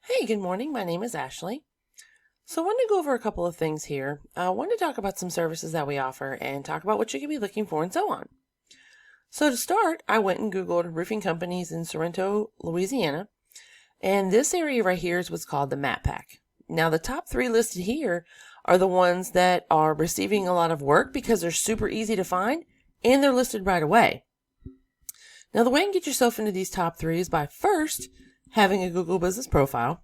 Hey, good morning. My name is Ashley. So I wanted to go over a couple of things here. I wanted to talk about some services that we offer and talk about what you could be looking for and so on. So to start, I went and Googled roofing companies in Sorrento, Louisiana. And this area right here is what's called the Map Pack. Now the top 3 listed here are the ones that are receiving a lot of work because they're super easy to find and they're listed right away. Now the way you can get yourself into these top 3 is by first having a Google business profile.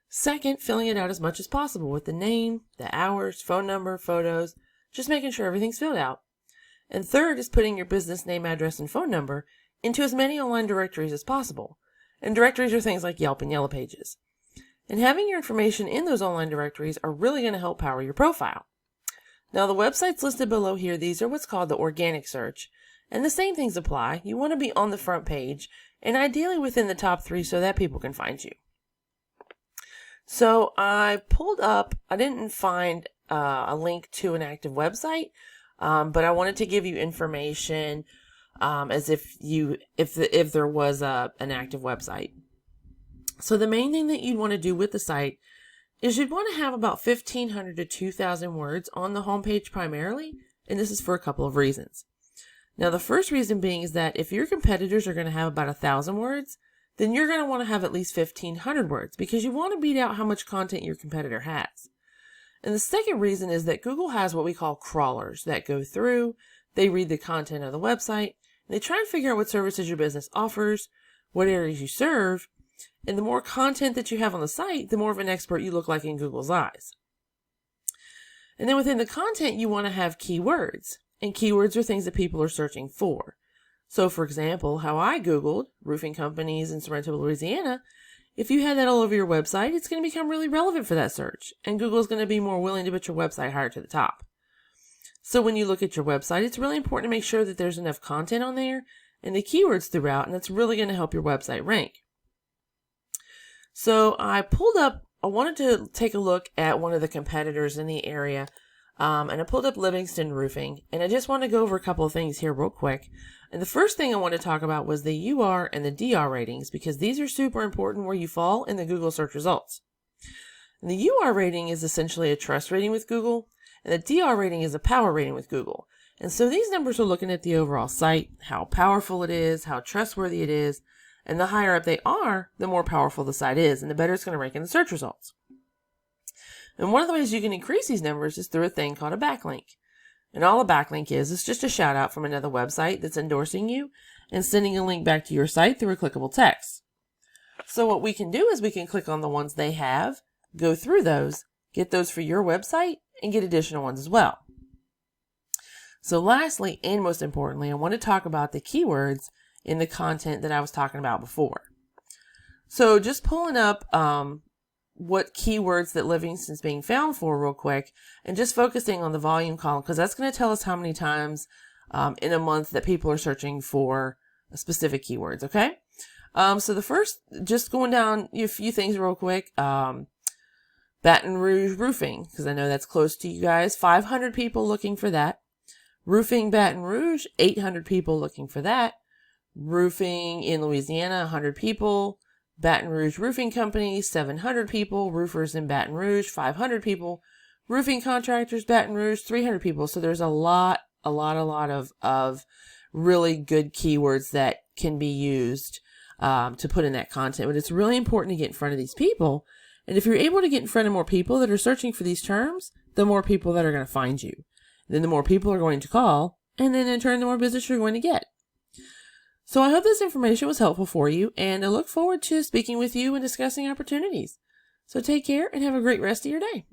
Second, filling it out as much as possible with the name, the hours, phone number, photos, just making sure everything's filled out. And third is putting your business name, address, and phone number into as many online directories as possible. And directories are things like Yelp and Yellow Pages. And having your information in those online directories are really going to help power your profile. Now the websites listed below here, these are what's called the organic search. And the same things apply. You want to be on the front page and ideally within the top 3 so that people can find you. So I pulled up, I didn't find a link to an active website, but I wanted to give you information as if there was an active website. So the main thing that you'd want to do with the site is you'd want to have about 1,500 to 2,000 words on the homepage primarily, and this is for a couple of reasons. Now the first reason being is that if your competitors are going to have about 1,000 words, then you're going to want to have at least 1,500 words because you want to beat out how much content your competitor has. And the second reason is that Google has what we call crawlers that go through, they read the content of the website, and they try and figure out what services your business offers, what areas you serve, and the more content that you have on the site, the more of an expert you look like in Google's eyes. And then within the content, you want to have keywords, and keywords are things that people are searching for. So for example, how I Googled roofing companies in Sorrento, Louisiana, if you had that all over your website, it's going to become really relevant for that search. And Google is going to be more willing to put your website higher to the top. So when you look at your website, it's really important to make sure that there's enough content on there and the keywords throughout, and that's really going to help your website rank. So I wanted to take a look at one of the competitors in the area. And I pulled up Livingston Roofing, and I just want to go over a couple of things here real quick. And the first thing I want to talk about was the UR and the DR ratings, because these are super important where you fall in the Google search results. And the UR rating is essentially a trust rating with Google, and the DR rating is a power rating with Google. And so these numbers are looking at the overall site, how powerful it is, how trustworthy it is, and the higher up they are, the more powerful the site is, and the better it's going to rank in the search results. And one of the ways you can increase these numbers is through a thing called a backlink. And all a backlink is just a shout out from another website that's endorsing you and sending a link back to your site through a clickable text. So what we can do is we can click on the ones they have, go through those, get those for your website, and get additional ones as well. So lastly, and most importantly, I want to talk about the keywords in the content that I was talking about before. So just pulling up what keywords that Livingston's being found for real quick, and just focusing on the volume column, because that's going to tell us how many times in a month that people are searching for specific keywords, okay? So the first, just going down a few things real quick, Baton Rouge Roofing, because I know that's close to you guys, 500 people looking for that. Roofing Baton Rouge, 800 people looking for that. Roofing in Louisiana, 100 people. Baton Rouge Roofing Company, 700 people. Roofers in Baton Rouge, 500 people. Roofing contractors, Baton Rouge, 300 people. So there's a lot of really good keywords that can be used to put in that content. But it's really important to get in front of these people. And if you're able to get in front of more people that are searching for these terms, the more people that are going to find you. Then the more people are going to call, and then in turn, the more business you're going to get. So I hope this information was helpful for you, and I look forward to speaking with you and discussing opportunities. So take care and have a great rest of your day.